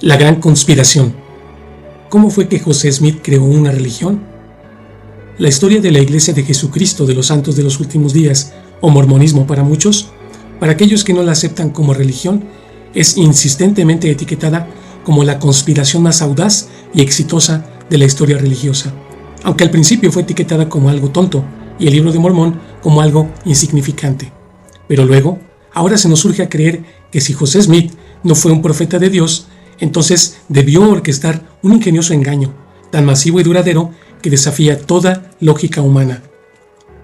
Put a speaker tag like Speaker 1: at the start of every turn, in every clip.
Speaker 1: La gran conspiración. ¿Cómo fue que José Smith creó una religión? La historia de la Iglesia de Jesucristo de los Santos de los Últimos Días, o mormonismo para muchos, para aquellos que no la aceptan como religión, es insistentemente etiquetada como la conspiración más audaz y exitosa de la historia religiosa, aunque al principio fue etiquetada como algo tonto y el Libro de Mormón como algo insignificante. Pero luego, ahora se nos surge a creer que si José Smith no fue un profeta de Dios, entonces debió orquestar un ingenioso engaño, tan masivo y duradero que desafía toda lógica humana.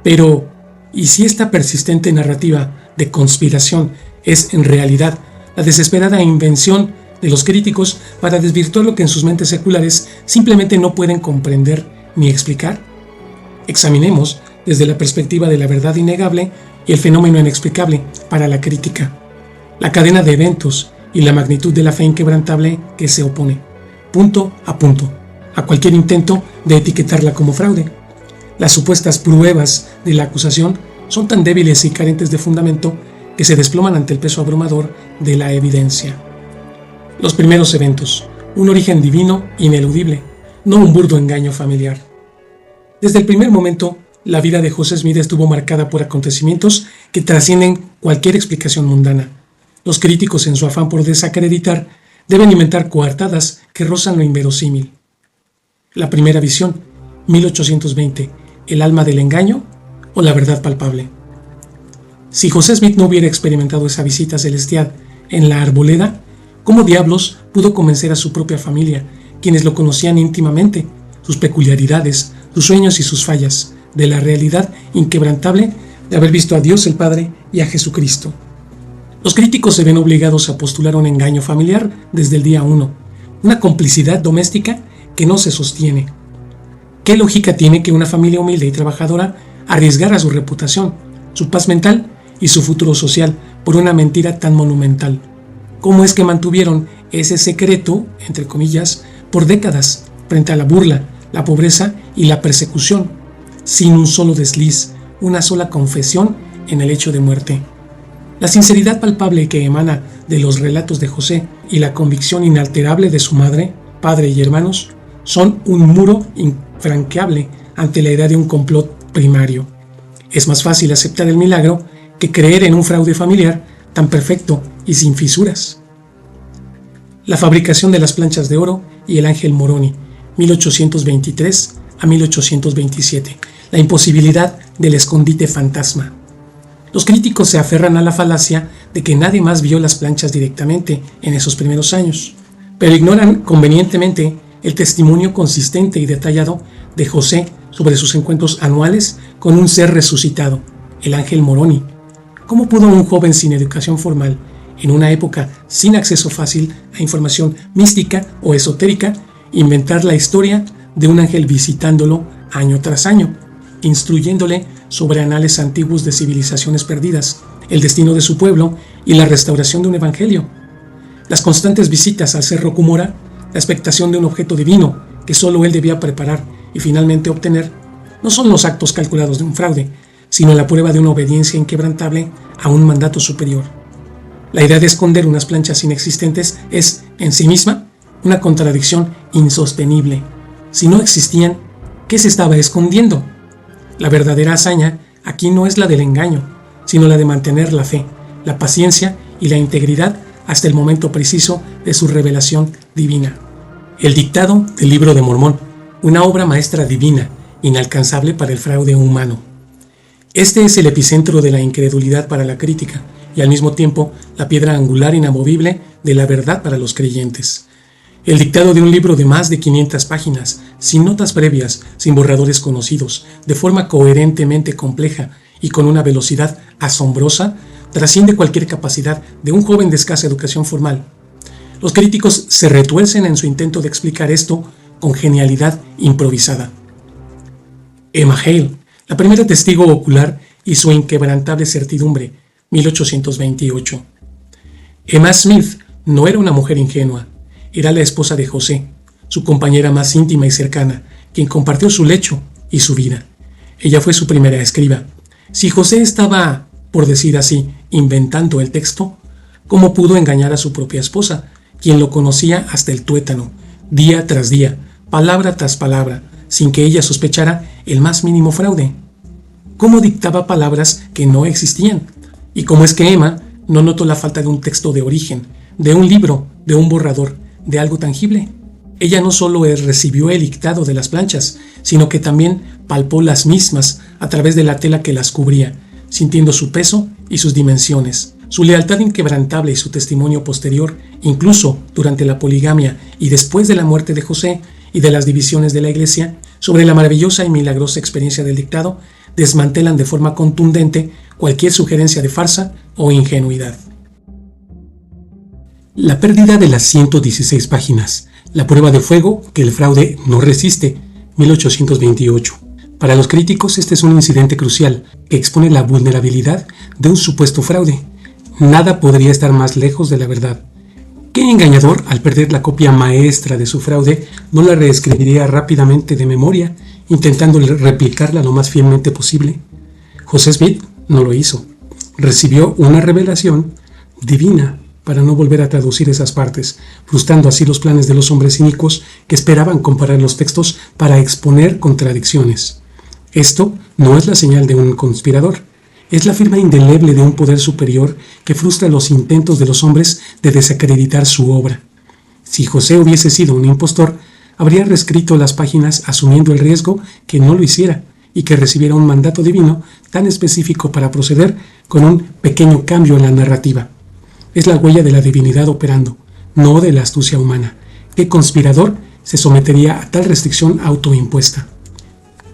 Speaker 1: Pero, ¿y si esta persistente narrativa de conspiración es en realidad la desesperada invención de los críticos para desvirtuar lo que en sus mentes seculares simplemente no pueden comprender ni explicar? Examinemos desde la perspectiva de la verdad innegable y el fenómeno inexplicable para la crítica, la cadena de eventos y la magnitud de la fe inquebrantable que se opone, punto, a cualquier intento de etiquetarla como fraude. Las supuestas pruebas de la acusación son tan débiles y carentes de fundamento que se desploman ante el peso abrumador de la evidencia. Los primeros eventos, un origen divino ineludible, no un burdo engaño familiar. Desde el primer momento, la vida de José Smith estuvo marcada por acontecimientos que trascienden cualquier explicación mundana. Los críticos, en su afán por desacreditar, deben inventar coartadas que rozan lo inverosímil. La primera visión, 1820, el alma del engaño o la verdad palpable. Si José Smith no hubiera experimentado esa visita celestial en la arboleda, ¿cómo diablos pudo convencer a su propia familia, quienes lo conocían íntimamente, sus peculiaridades, sus sueños y sus fallas, de la realidad inquebrantable de haber visto a Dios el Padre y a Jesucristo? Los críticos se ven obligados a postular un engaño familiar desde el día 1, una complicidad doméstica que no se sostiene. ¿Qué lógica tiene que una familia humilde y trabajadora arriesgara su reputación, su paz mental y su futuro social por una mentira tan monumental? ¿Cómo es que mantuvieron ese secreto, entre comillas, por décadas, frente a la burla, la pobreza y la persecución, sin un solo desliz, una sola confesión en el hecho de muerte? La sinceridad palpable que emana de los relatos de José y la convicción inalterable de su madre, padre y hermanos son un muro infranqueable ante la idea de un complot primario. Es más fácil aceptar el milagro que creer en un fraude familiar tan perfecto y sin fisuras. La fabricación de las planchas de oro y el ángel Moroni, 1823 a 1827. La imposibilidad del escondite fantasma. Los críticos se aferran a la falacia de que nadie más vio las planchas directamente en esos primeros años, pero ignoran convenientemente el testimonio consistente y detallado de José sobre sus encuentros anuales con un ser resucitado, el ángel Moroni. ¿Cómo pudo un joven sin educación formal, en una época sin acceso fácil a información mística o esotérica, inventar la historia de un ángel visitándolo año tras año, instruyéndole sobre anales antiguos de civilizaciones perdidas, el destino de su pueblo y la restauración de un evangelio? Las constantes visitas al Cerro Cumorah, la expectación de un objeto divino que solo él debía preparar y finalmente obtener, no son los actos calculados de un fraude, sino la prueba de una obediencia inquebrantable a un mandato superior. La idea de esconder unas planchas inexistentes es, en sí misma, una contradicción insostenible. Si no existían, ¿qué se estaba escondiendo? La verdadera hazaña aquí no es la del engaño, sino la de mantener la fe, la paciencia y la integridad hasta el momento preciso de su revelación divina. El dictado del Libro de Mormón, una obra maestra divina, inalcanzable para el fraude humano. Este es el epicentro de la incredulidad para la crítica y al mismo tiempo la piedra angular inamovible de la verdad para los creyentes. El dictado de un libro de más de 500 páginas, sin notas previas, sin borradores conocidos, de forma coherentemente compleja y con una velocidad asombrosa, trasciende cualquier capacidad de un joven de escasa educación formal. Los críticos se retuercen en su intento de explicar esto con genialidad improvisada. Emma Hale, la primera testigo ocular y su inquebrantable certidumbre, 1828. Emma Smith no era una mujer ingenua, era la esposa de José, su compañera más íntima y cercana, quien compartió su lecho y su vida. Ella fue su primera escriba. Si José estaba, por decir así, inventando el texto, ¿cómo pudo engañar a su propia esposa, quien lo conocía hasta el tuétano, día tras día, palabra tras palabra, sin que ella sospechara el más mínimo fraude. ¿Cómo dictaba palabras que no existían? ¿Y cómo es que Emma no notó la falta de un texto de origen, de un libro, de un borrador, de algo tangible? Ella no solo recibió el dictado de las planchas, sino que también palpó las mismas a través de la tela que las cubría, sintiendo su peso y sus dimensiones. Su lealtad inquebrantable y su testimonio posterior, incluso durante la poligamia y después de la muerte de José y de las divisiones de la Iglesia, sobre la maravillosa y milagrosa experiencia del dictado, desmantelan de forma contundente cualquier sugerencia de farsa o ingenuidad. La pérdida de las 116 páginas, la prueba de fuego que el fraude no resiste, 1828. Para los críticos este es un incidente crucial que expone la vulnerabilidad de un supuesto fraude. Nada podría estar más lejos de la verdad. ¿Qué engañador, al perder la copia maestra de su fraude, no la reescribiría rápidamente de memoria, intentando replicarla lo más fielmente posible? José Smith no lo hizo. Recibió una revelación divina para no volver a traducir esas partes, frustrando así los planes de los hombres cínicos que esperaban comparar los textos para exponer contradicciones. Esto no es la señal de un conspirador. Es la firma indeleble de un poder superior que frustra los intentos de los hombres de desacreditar su obra. Si José hubiese sido un impostor, habría reescrito las páginas asumiendo el riesgo que no lo hiciera y que recibiera un mandato divino tan específico para proceder con un pequeño cambio en la narrativa. Es la huella de la divinidad operando, no de la astucia humana. ¿Qué conspirador se sometería a tal restricción autoimpuesta?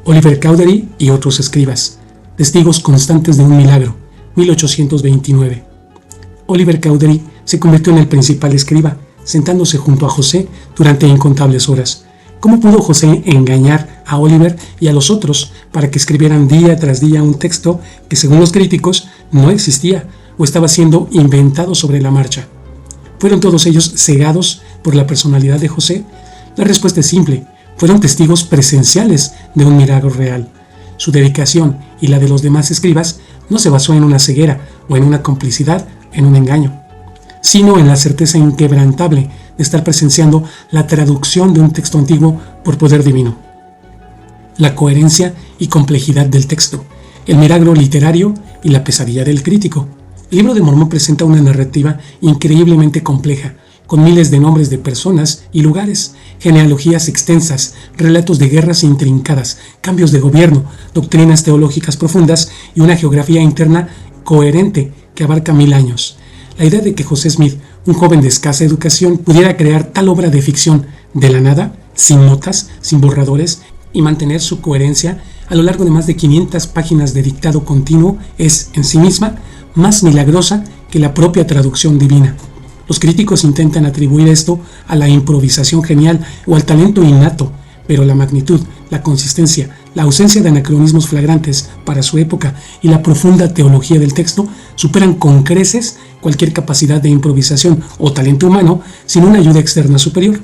Speaker 1: Oliver Cowdery y otros escribas. Testigos constantes de un milagro, 1829. Oliver Cowdery se convirtió en el principal escriba, sentándose junto a José durante incontables horas. ¿Cómo pudo José engañar a Oliver y a los otros para que escribieran día tras día un texto que, según los críticos, no existía o estaba siendo inventado sobre la marcha? ¿Fueron todos ellos cegados por la personalidad de José? La respuesta es simple: fueron testigos presenciales de un milagro real. Su dedicación y la de los demás escribas no se basó en una ceguera o en una complicidad, en un engaño, sino en la certeza inquebrantable de estar presenciando la traducción de un texto antiguo por poder divino. La coherencia y complejidad del texto, el milagro literario y la pesadilla del crítico. El libro de Mormón presenta una narrativa increíblemente compleja, con miles de nombres de personas y lugares, genealogías extensas, relatos de guerras intrincadas, cambios de gobierno, doctrinas teológicas profundas y una geografía interna coherente que abarca 1000 años. La idea de que José Smith, un joven de escasa educación, pudiera crear tal obra de ficción de la nada, sin notas, sin borradores, y mantener su coherencia a lo largo de más de 500 páginas de dictado continuo es, en sí misma, más milagrosa que la propia traducción divina. Los críticos intentan atribuir esto a la improvisación genial o al talento innato, pero la magnitud, la consistencia, la ausencia de anacronismos flagrantes para su época y la profunda teología del texto superan con creces cualquier capacidad de improvisación o talento humano sin una ayuda externa superior.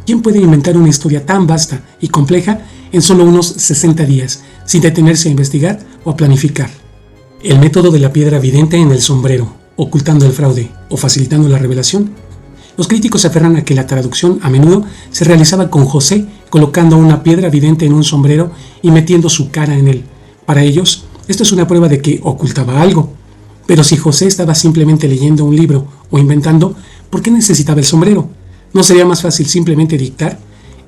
Speaker 1: ¿Quién puede inventar una historia tan vasta y compleja en solo unos 60 días, sin detenerse a investigar o a planificar? El método de la piedra vidente en el sombrero, ocultando el fraude o facilitando la revelación. Los críticos se aferran a que la traducción a menudo se realizaba con José colocando una piedra vidente en un sombrero y metiendo su cara en él. Para ellos, esto es una prueba de que ocultaba algo. Pero si José estaba simplemente leyendo un libro o inventando, ¿por qué necesitaba el sombrero? ¿No sería más fácil simplemente dictar?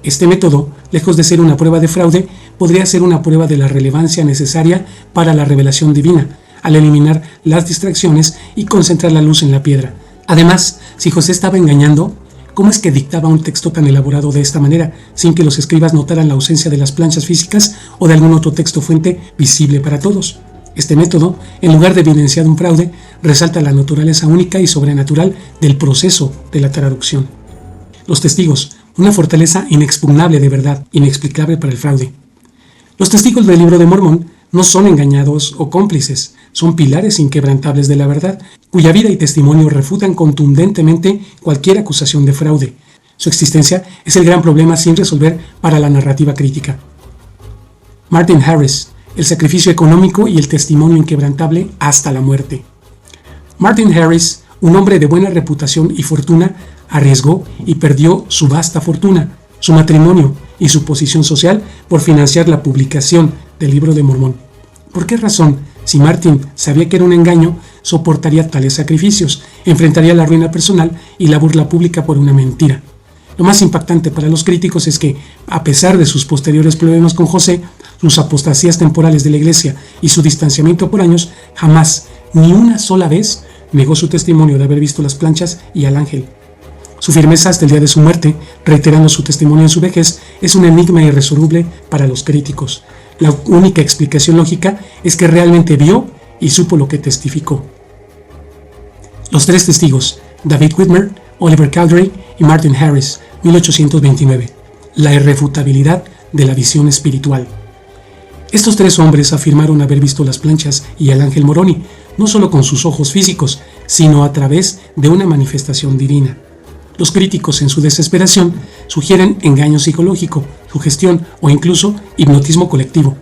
Speaker 1: Este método, lejos de ser una prueba de fraude, podría ser una prueba de la relevancia necesaria para la revelación divina, al eliminar las distracciones y concentrar la luz en la piedra. Además, si José estaba engañando, ¿cómo es que dictaba un texto tan elaborado de esta manera, sin que los escribas notaran la ausencia de las planchas físicas o de algún otro texto fuente visible para todos? Este método, en lugar de evidenciar un fraude, resalta la naturaleza única y sobrenatural del proceso de la traducción. Los testigos, una fortaleza inexpugnable de verdad, inexplicable para el fraude. Los testigos del Libro de Mormón no son engañados o cómplices, son pilares inquebrantables de la verdad, cuya vida y testimonio refutan contundentemente cualquier acusación de fraude. Su existencia es el gran problema sin resolver para la narrativa crítica. Martin Harris, el sacrificio económico y el testimonio inquebrantable hasta la muerte. Martin Harris, un hombre de buena reputación y fortuna, arriesgó y perdió su vasta fortuna, su matrimonio y su posición social por financiar la publicación del Libro de Mormón. ¿Por qué razón, si Martin sabía que era un engaño, soportaría tales sacrificios, enfrentaría la ruina personal y la burla pública por una mentira? Lo más impactante para los críticos es que, a pesar de sus posteriores problemas con José, sus apostasías temporales de la iglesia y su distanciamiento por años, jamás, ni una sola vez, negó su testimonio de haber visto las planchas y al ángel. Su firmeza hasta el día de su muerte, reiterando su testimonio en su vejez, es un enigma irresoluble para los críticos. La única explicación lógica es que realmente vio y supo lo que testificó. Los tres testigos, David Whitmer, Oliver Cowdery y Martin Harris, 1829. La irrefutabilidad de la visión espiritual. Estos tres hombres afirmaron haber visto las planchas y al ángel Moroni, no solo con sus ojos físicos, sino a través de una manifestación divina. Los críticos, en su desesperación, sugieren engaño psicológico, sugestión o incluso hipnotismo colectivo.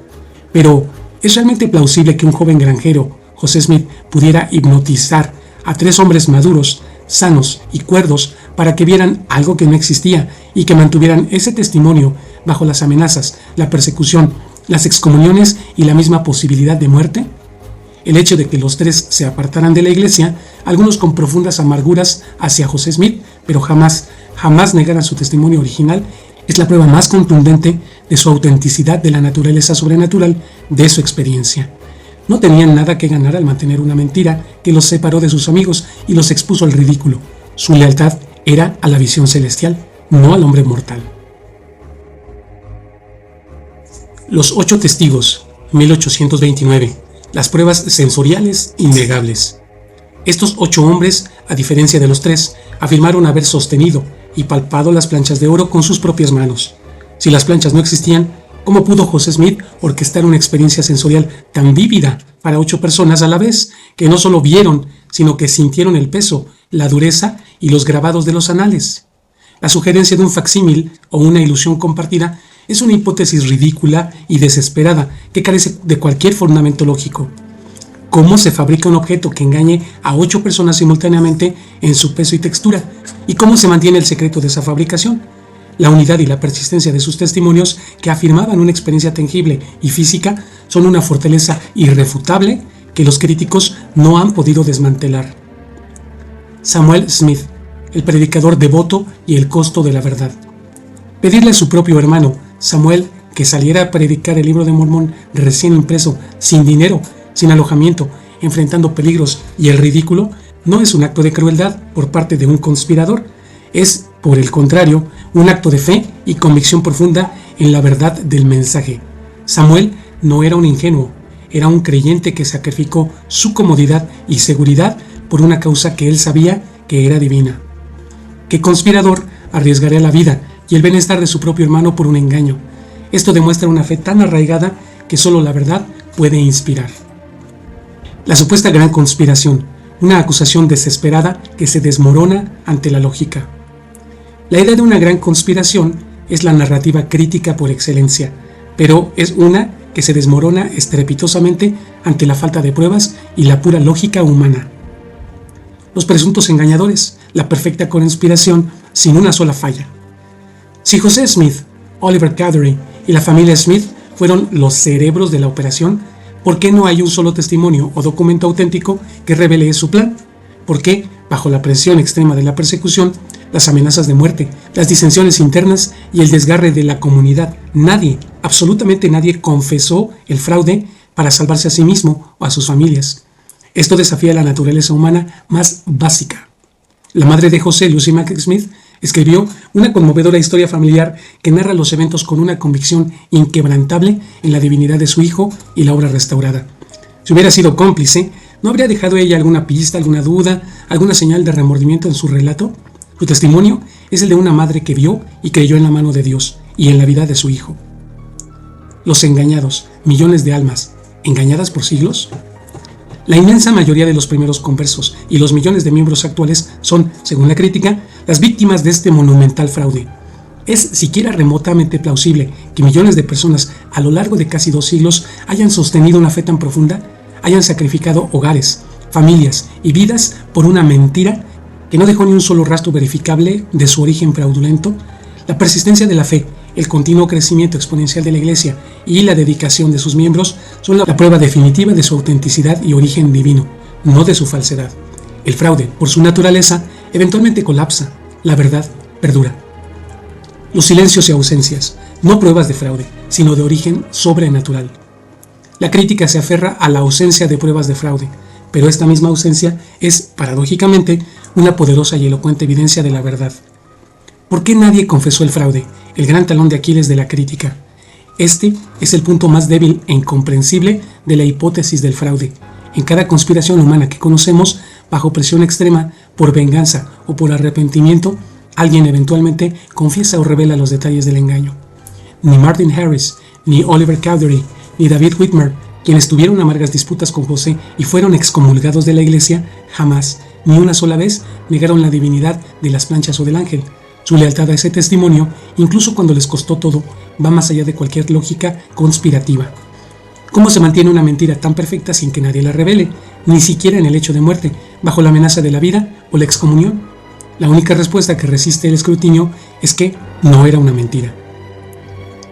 Speaker 1: Pero, ¿es realmente plausible que un joven granjero, José Smith, pudiera hipnotizar a tres hombres maduros, sanos y cuerdos para que vieran algo que no existía y que mantuvieran ese testimonio bajo las amenazas, la persecución, las excomuniones y la misma posibilidad de muerte? El hecho de que los tres se apartaran de la iglesia, algunos con profundas amarguras hacia José Smith, pero jamás negaran su testimonio original, es la prueba más contundente de su autenticidad, de la naturaleza sobrenatural de su experiencia. No tenían nada que ganar al mantener una mentira que los separó de sus amigos y los expuso al ridículo. Su lealtad era a la visión celestial, no al hombre mortal. Los 8 testigos, 1829. Las pruebas sensoriales innegables. Estos 8 hombres, a diferencia de los 3, afirmaron haber sostenido y palpado las planchas de oro con sus propias manos. Si las planchas no existían, ¿cómo pudo José Smith orquestar una experiencia sensorial tan vívida para 8 personas a la vez, que no solo vieron, sino que sintieron el peso, la dureza y los grabados de los anales? La sugerencia de un facsímil o una ilusión compartida es una hipótesis ridícula y desesperada que carece de cualquier fundamento lógico. ¿Cómo se fabrica un objeto que engañe a 8 personas simultáneamente en su peso y textura? ¿Y cómo se mantiene el secreto de esa fabricación? La unidad y la persistencia de sus testimonios, que afirmaban una experiencia tangible y física, son una fortaleza irrefutable que los críticos no han podido desmantelar. Samuel Smith, el predicador devoto y el costo de la verdad. Pedirle a su propio hermano, Samuel, que saliera a predicar el Libro de Mormón recién impreso, sin dinero, sin alojamiento, enfrentando peligros y el ridículo, no es un acto de crueldad por parte de un conspirador. Es, por el contrario, un acto de fe y convicción profunda en la verdad del mensaje. Samuel no era un ingenuo, era un creyente que sacrificó su comodidad y seguridad por una causa que él sabía que era divina. ¿Qué conspirador arriesgaría la vida y el bienestar de su propio hermano por un engaño? Esto demuestra una fe tan arraigada que solo la verdad puede inspirar. La supuesta gran conspiración, una acusación desesperada que se desmorona ante la lógica. La idea de una gran conspiración es la narrativa crítica por excelencia, pero es una que se desmorona estrepitosamente ante la falta de pruebas y la pura lógica humana. Los presuntos engañadores, la perfecta conspiración sin una sola falla. Si José Smith, Oliver Cowdery y la familia Smith fueron los cerebros de la operación, ¿por qué no hay un solo testimonio o documento auténtico que revele su plan? ¿Por qué, bajo la presión extrema de la persecución, las amenazas de muerte, las disensiones internas y el desgarre de la comunidad, nadie, absolutamente nadie, confesó el fraude para salvarse a sí mismo o a sus familias? Esto desafía la naturaleza humana más básica. La madre de José, Lucy Mack Smith, escribió una conmovedora historia familiar que narra los eventos con una convicción inquebrantable en la divinidad de su hijo y la obra restaurada. Si hubiera sido cómplice, ¿no habría dejado ella alguna pista, alguna duda, alguna señal de remordimiento en su relato? Su testimonio es el de una madre que vio y creyó en la mano de Dios y en la vida de su hijo. Los engañados, millones de almas, ¿engañadas por siglos? La inmensa mayoría de los primeros conversos y los millones de miembros actuales son, según la crítica, las víctimas de este monumental fraude. ¿Es siquiera remotamente plausible que millones de personas a lo largo de casi 2 siglos hayan sostenido una fe tan profunda, hayan sacrificado hogares, familias y vidas por una mentira que no dejó ni un solo rastro verificable de su origen fraudulento, la persistencia de la fe, el continuo crecimiento exponencial de la Iglesia y la dedicación de sus miembros son la prueba definitiva de su autenticidad y origen divino, no de su falsedad. El fraude, por su naturaleza, eventualmente colapsa, la verdad perdura. Los silencios y ausencias, no pruebas de fraude, sino de origen sobrenatural. La crítica se aferra a la ausencia de pruebas de fraude, pero esta misma ausencia es, paradójicamente, una poderosa y elocuente evidencia de la verdad. ¿Por qué nadie confesó el fraude, el gran talón de Aquiles de la crítica? Este es el punto más débil e incomprensible de la hipótesis del fraude. En cada conspiración humana que conocemos, bajo presión extrema, por venganza o por arrepentimiento, alguien eventualmente confiesa o revela los detalles del engaño. Ni Martin Harris, ni Oliver Cowdery, ni David Whitmer, quienes tuvieron amargas disputas con José y fueron excomulgados de la Iglesia, jamás, ni una sola vez, negaron la divinidad de las planchas o del ángel. Su lealtad a ese testimonio, incluso cuando les costó todo, va más allá de cualquier lógica conspirativa. ¿Cómo se mantiene una mentira tan perfecta sin que nadie la revele, ni siquiera en el hecho de muerte, bajo la amenaza de la vida o la excomunión? La única respuesta que resiste el escrutinio es que no era una mentira.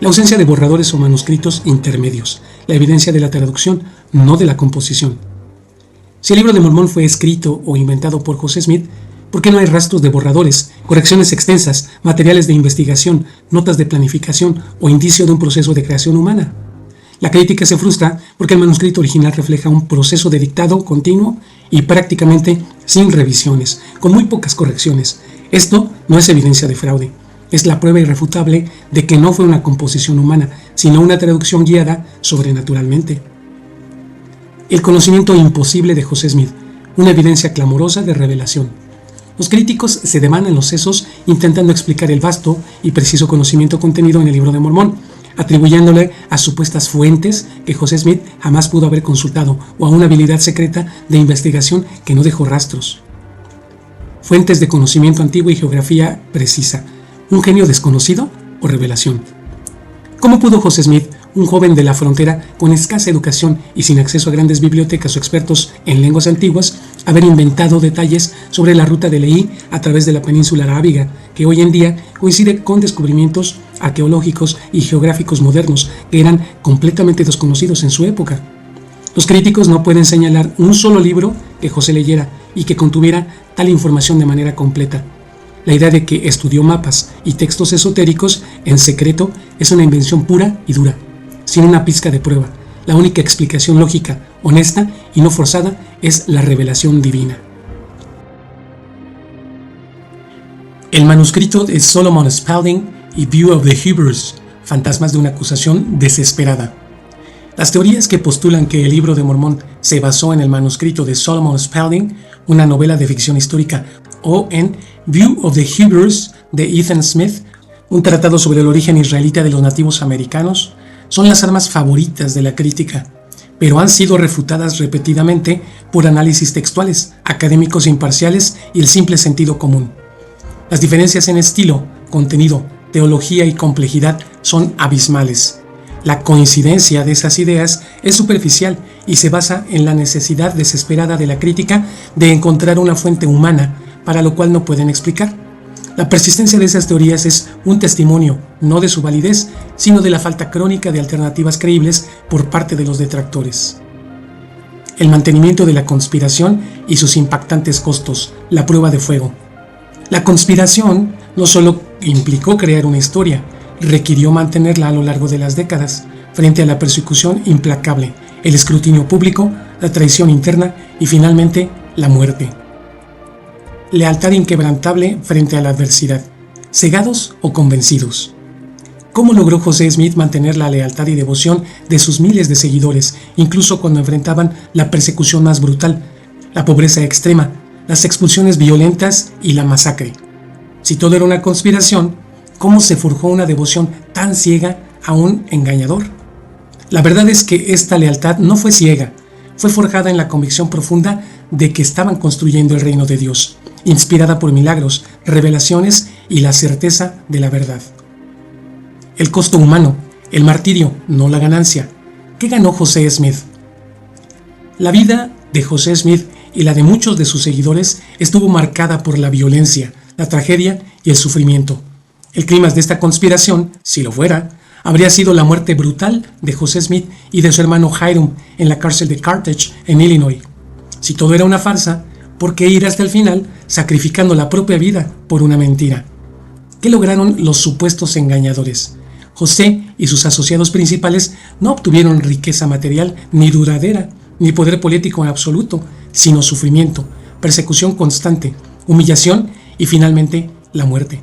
Speaker 1: La ausencia de borradores o manuscritos intermedios, la evidencia de la traducción, no de la composición. Si el libro de Mormón fue escrito o inventado por José Smith, ¿por qué no hay rastros de borradores, correcciones extensas, materiales de investigación, notas de planificación o indicio de un proceso de creación humana? La crítica se frustra porque el manuscrito original refleja un proceso de dictado continuo y prácticamente sin revisiones, con muy pocas correcciones. Esto no es evidencia de fraude, es la prueba irrefutable de que no fue una composición humana, sino una traducción guiada sobrenaturalmente. El conocimiento imposible de José Smith, una evidencia clamorosa de revelación. Los críticos se devanan los sesos intentando explicar el vasto y preciso conocimiento contenido en el libro de Mormón, atribuyéndole a supuestas fuentes que José Smith jamás pudo haber consultado o a una habilidad secreta de investigación que no dejó rastros. Fuentes de conocimiento antiguo y geografía precisa, ¿un genio desconocido o revelación? ¿Cómo pudo José Smith, un joven de la frontera con escasa educación y sin acceso a grandes bibliotecas o expertos en lenguas antiguas, haber inventado detalles sobre la ruta de Lehi a través de la península arábiga, que hoy en día coincide con descubrimientos arqueológicos y geográficos modernos que eran completamente desconocidos en su época? Los críticos no pueden señalar un solo libro que José leyera y que contuviera tal información de manera completa. La idea de que estudió mapas y textos esotéricos en secreto es una invención pura y dura, sin una pizca de prueba. La única explicación lógica, honesta y no forzada es la revelación divina. El manuscrito de Solomon Spalding y View of the Hebrews, fantasmas de una acusación desesperada. Las teorías que postulan que el libro de Mormón se basó en el manuscrito de Solomon Spalding, una novela de ficción histórica, o en View of the Hebrews de Ethan Smith, un tratado sobre el origen israelita de los nativos americanos, son las armas favoritas de la crítica, pero han sido refutadas repetidamente por análisis textuales, académicos imparciales y el simple sentido común. Las diferencias en estilo, contenido, teología y complejidad son abismales. La coincidencia de esas ideas es superficial y se basa en la necesidad desesperada de la crítica de encontrar una fuente humana, para lo cual no pueden explicar. La persistencia de esas teorías es un testimonio, no de su validez, sino de la falta crónica de alternativas creíbles por parte de los detractores. El mantenimiento de la conspiración y sus impactantes costos, la prueba de fuego. La conspiración no solo implicó crear una historia, requirió mantenerla a lo largo de las décadas, frente a la persecución implacable, el escrutinio público, la traición interna y finalmente la muerte. Lealtad inquebrantable frente a la adversidad, cegados o convencidos. ¿Cómo logró José Smith mantener la lealtad y devoción de sus miles de seguidores, incluso cuando enfrentaban la persecución más brutal, la pobreza extrema, las expulsiones violentas y la masacre? Si todo era una conspiración, ¿cómo se forjó una devoción tan ciega a un engañador? La verdad es que esta lealtad no fue ciega, fue forjada en la convicción profunda de que estaban construyendo el reino de Dios, inspirada por milagros, revelaciones y la certeza de la verdad. El costo humano, el martirio, no la ganancia. ¿Qué ganó José Smith? La vida de José Smith y la de muchos de sus seguidores estuvo marcada por la violencia, la tragedia y el sufrimiento. El clímax de esta conspiración, si lo fuera, habría sido la muerte brutal de José Smith y de su hermano Hyrum en la cárcel de Carthage, en Illinois. Si todo era una farsa, ¿por qué ir hasta el final sacrificando la propia vida por una mentira? ¿Qué lograron los supuestos engañadores? José y sus asociados principales no obtuvieron riqueza material ni duradera, ni poder político en absoluto, sino sufrimiento, persecución constante, humillación y finalmente la muerte.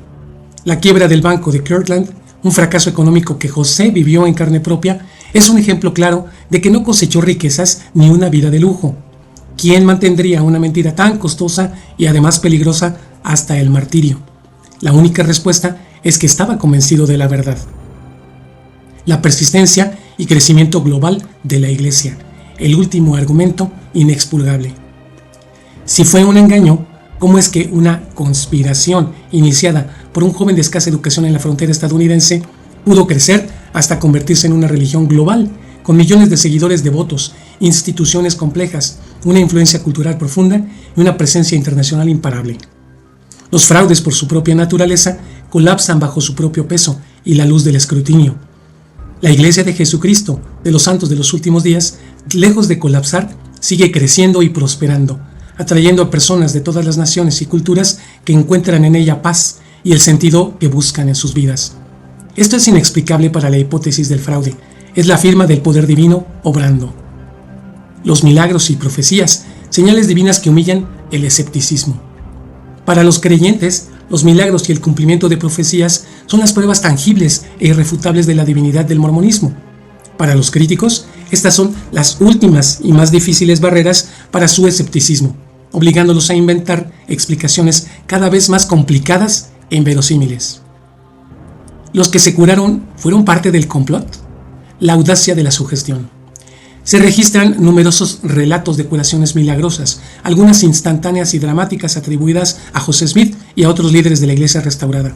Speaker 1: La quiebra del banco de Kirtland, un fracaso económico que José vivió en carne propia, es un ejemplo claro de que no cosechó riquezas ni una vida de lujo. ¿Quién mantendría una mentira tan costosa y además peligrosa hasta el martirio? La única respuesta es que estaba convencido de la verdad. La persistencia y crecimiento global de la Iglesia, el último argumento inexpugnable. Si fue un engaño, ¿cómo es que una conspiración iniciada por un joven de escasa educación en la frontera estadounidense pudo crecer hasta convertirse en una religión global, con millones de seguidores devotos, instituciones complejas, una influencia cultural profunda y una presencia internacional imparable? Los fraudes, por su propia naturaleza, colapsan bajo su propio peso y la luz del escrutinio. La Iglesia de Jesucristo, de los santos de los últimos días, lejos de colapsar, sigue creciendo y prosperando, atrayendo a personas de todas las naciones y culturas que encuentran en ella paz y el sentido que buscan en sus vidas. Esto es inexplicable para la hipótesis del fraude. Es la firma del poder divino obrando. Los milagros y profecías, señales divinas que humillan el escepticismo. Para los creyentes, los milagros y el cumplimiento de profecías son las pruebas tangibles e irrefutables de la divinidad del mormonismo. Para los críticos, estas son las últimas y más difíciles barreras para su escepticismo, obligándolos a inventar explicaciones cada vez más complicadas e inverosímiles. ¿Los que se curaron fueron parte del complot? La audacia de la sugestión. Se registran numerosos relatos de curaciones milagrosas, algunas instantáneas y dramáticas atribuidas a José Smith y a otros líderes de la Iglesia restaurada.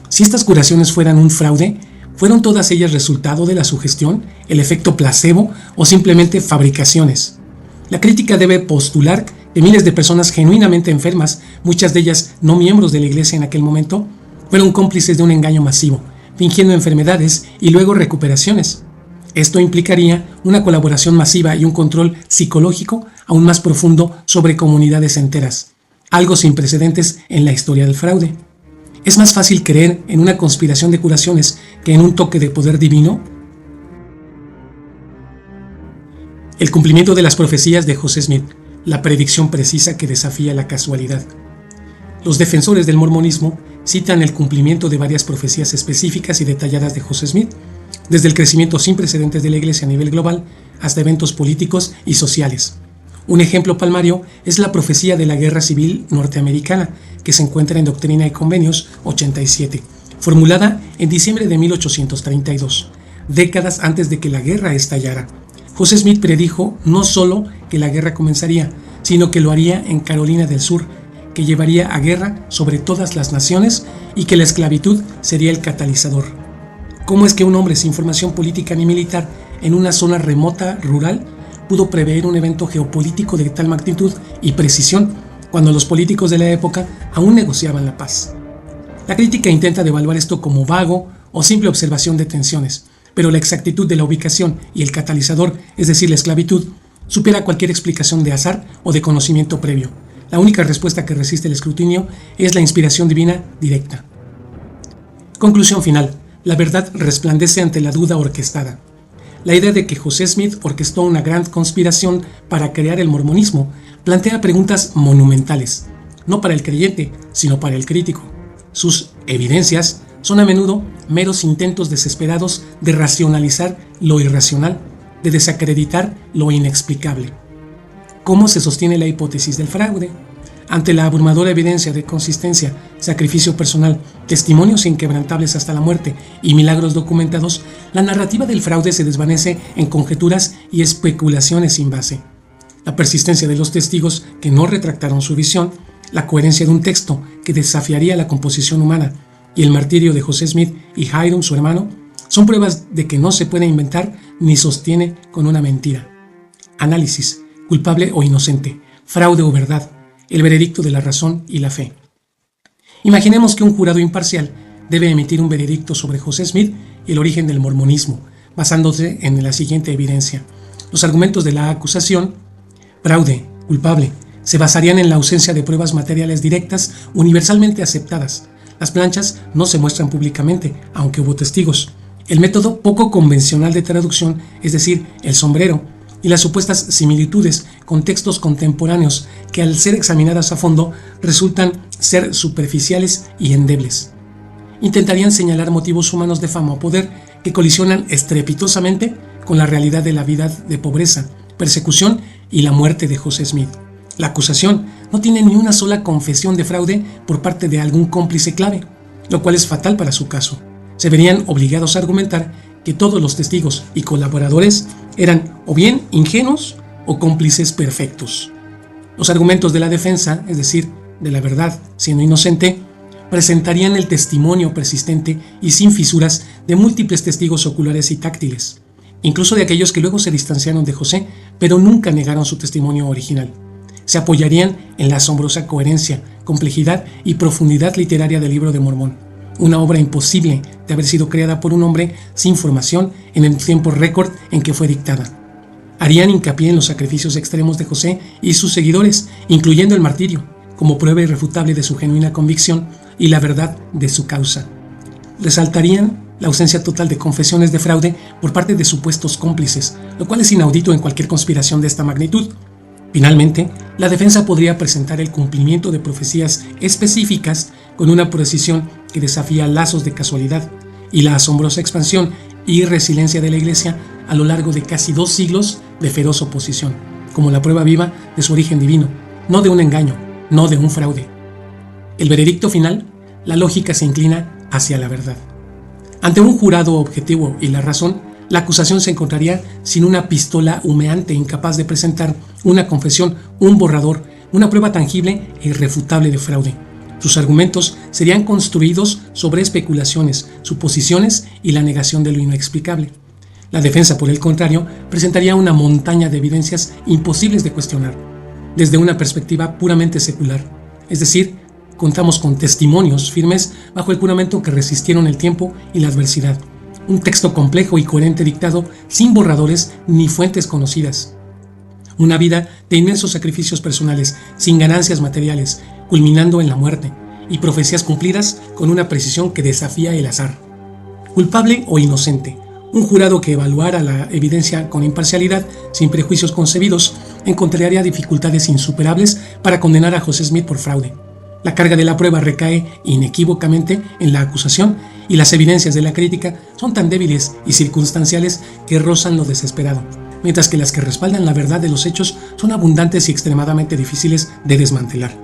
Speaker 1: Si estas curaciones fueran un fraude, ¿fueron todas ellas resultado de la sugestión, el efecto placebo o simplemente fabricaciones? La crítica debe postular que miles de personas genuinamente enfermas, muchas de ellas no miembros de la Iglesia en aquel momento, fueron cómplices de un engaño masivo, fingiendo enfermedades y luego recuperaciones. Esto implicaría una colaboración masiva y un control psicológico aún más profundo sobre comunidades enteras, algo sin precedentes en la historia del fraude. ¿Es más fácil creer en una conspiración de curaciones que en un toque de poder divino? El cumplimiento de las profecías de José Smith, la predicción precisa que desafía la casualidad. Los defensores del mormonismo citan el cumplimiento de varias profecías específicas y detalladas de José Smith, desde el crecimiento sin precedentes de la Iglesia a nivel global hasta eventos políticos y sociales. Un ejemplo palmario es la profecía de la Guerra Civil Norteamericana, que se encuentra en Doctrina y Convenios 87, formulada en diciembre de 1832, décadas antes de que la guerra estallara. José Smith predijo no solo que la guerra comenzaría, sino que lo haría en Carolina del Sur, que llevaría a guerra sobre todas las naciones y que la esclavitud sería el catalizador. ¿Cómo es que un hombre sin formación política ni militar en una zona remota rural pudo prever un evento geopolítico de tal magnitud y precisión cuando los políticos de la época aún negociaban la paz? La crítica intenta devaluar esto como vago o simple observación de tensiones, pero la exactitud de la ubicación y el catalizador, es decir, la esclavitud, supera cualquier explicación de azar o de conocimiento previo. La única respuesta que resiste el escrutinio es la inspiración divina directa. Conclusión final. La verdad resplandece ante la duda orquestada. La idea de que José Smith orquestó una gran conspiración para crear el mormonismo plantea preguntas monumentales, no para el creyente, sino para el crítico. Sus evidencias son a menudo meros intentos desesperados de racionalizar lo irracional, de desacreditar lo inexplicable. ¿Cómo se sostiene la hipótesis del fraude? Ante la abrumadora evidencia de consistencia, sacrificio personal, testimonios inquebrantables hasta la muerte y milagros documentados, la narrativa del fraude se desvanece en conjeturas y especulaciones sin base. La persistencia de los testigos que no retractaron su visión, la coherencia de un texto que desafiaría la composición humana y el martirio de José Smith y Hyrum, su hermano, son pruebas de que no se puede inventar ni sostiene con una mentira. Análisis: culpable o inocente, fraude o verdad, el veredicto de la razón y la fe. Imaginemos que un jurado imparcial debe emitir un veredicto sobre José Smith y el origen del mormonismo, basándose en la siguiente evidencia. Los argumentos de la acusación, fraude, culpable, se basarían en la ausencia de pruebas materiales directas universalmente aceptadas. Las planchas no se muestran públicamente, aunque hubo testigos. El método poco convencional de traducción, es decir, el sombrero, y las supuestas similitudes con textos contemporáneos que al ser examinadas a fondo resultan ser superficiales y endebles. Intentarían señalar motivos humanos de fama o poder que colisionan estrepitosamente con la realidad de la vida de pobreza, persecución y la muerte de José Smith. La acusación no tiene ni una sola confesión de fraude por parte de algún cómplice clave, lo cual es fatal para su caso. Se verían obligados a argumentar que todos los testigos y colaboradores eran o bien ingenuos o cómplices perfectos. Los argumentos de la defensa, es decir, de la verdad siendo inocente, presentarían el testimonio persistente y sin fisuras de múltiples testigos oculares y táctiles, incluso de aquellos que luego se distanciaron de José, pero nunca negaron su testimonio original. Se apoyarían en la asombrosa coherencia, complejidad y profundidad literaria del Libro de Mormón, una obra imposible de haber sido creada por un hombre sin formación en el tiempo récord en que fue dictada. Harían hincapié en los sacrificios extremos de José y sus seguidores, incluyendo el martirio, como prueba irrefutable de su genuina convicción y la verdad de su causa. Resaltarían la ausencia total de confesiones de fraude por parte de supuestos cómplices, lo cual es inaudito en cualquier conspiración de esta magnitud. Finalmente, la defensa podría presentar el cumplimiento de profecías específicas con una precisión que desafía lazos de casualidad y la asombrosa expansión y resiliencia de la Iglesia a lo largo de casi 2 siglos de feroz oposición, como la prueba viva de su origen divino, no de un engaño, no de un fraude. El veredicto final, la lógica se inclina hacia la verdad. Ante un jurado objetivo y la razón, la acusación se encontraría sin una pistola humeante incapaz de presentar una confesión, un borrador, una prueba tangible e irrefutable de fraude. Sus argumentos serían construidos sobre especulaciones, suposiciones y la negación de lo inexplicable. La defensa, por el contrario, presentaría una montaña de evidencias imposibles de cuestionar, desde una perspectiva puramente secular, es decir, contamos con testimonios firmes bajo el juramento que resistieron el tiempo y la adversidad. Un texto complejo y coherente dictado sin borradores ni fuentes conocidas. Una vida de inmensos sacrificios personales, sin ganancias materiales, culminando en la muerte, y profecías cumplidas con una precisión que desafía el azar. Culpable o inocente, un jurado que evaluara la evidencia con imparcialidad, sin prejuicios concebidos, encontraría dificultades insuperables para condenar a José Smith por fraude. La carga de la prueba recae inequívocamente en la acusación y las evidencias de la crítica son tan débiles y circunstanciales que rozan lo desesperado, mientras que las que respaldan la verdad de los hechos son abundantes y extremadamente difíciles de desmantelar.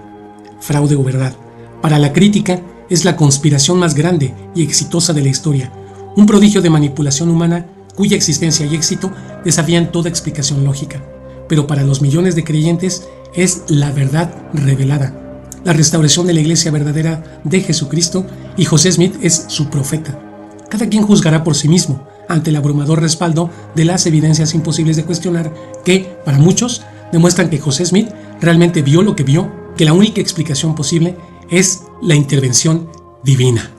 Speaker 1: Fraude o verdad, para la crítica, es la conspiración más grande y exitosa de la historia, un prodigio de manipulación humana cuya existencia y éxito desafían toda explicación lógica, pero para los millones de creyentes es la verdad revelada, la restauración de la iglesia verdadera de Jesucristo, y José Smith es su profeta. Cada quien juzgará por sí mismo ante el abrumador respaldo de las evidencias imposibles de cuestionar que, para muchos, demuestran que José Smith realmente vio lo que vio, que la única explicación posible es la intervención divina.